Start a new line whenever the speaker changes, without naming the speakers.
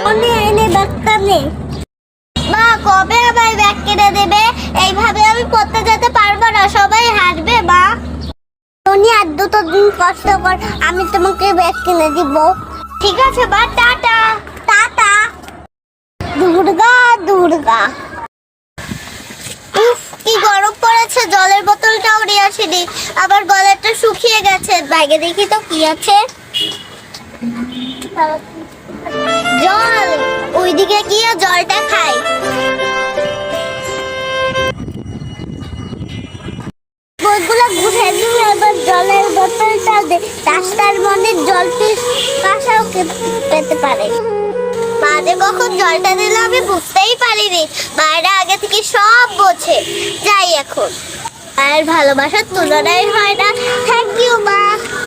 অনি এনে ব্যাগটা নে। মা কবে আবার ব্যাগ কিনে দেবে? এইভাবে আমি পড়তে যেতে পারবো না, সবাই হাসবে মা। অনি আর দুটো দিন কষ্ট কর, আমি তোমাকে ব্যাগ কিনে দিব। ঠিক আছে মা, টাটা টাটা। দুর্গা দুর্গা। উফ কি গরম পড়েছে, জলের বোতলটাও নিয়ে আসিনি, আবার গলাটা শুকিয়ে গেছে। ব্যাগে দেখি তো কি আছে। জল, ওইদিকে গিয়ে জলটা খাই। বইগুলো ঘুরে দিয়ে আবার জলের বোতলটা দে, রাস্তার মধ্যে জল কাঁসাও পেতে পারে। মাঝে কখন জলটা দিল আমি বুঝতেই পারিনি, মায়েরা আগে থেকে সব বোঝে। যাই এখন, মায়ের ভালোবাসার তুলনাই হয় না। থ্যাংক ইউ মা।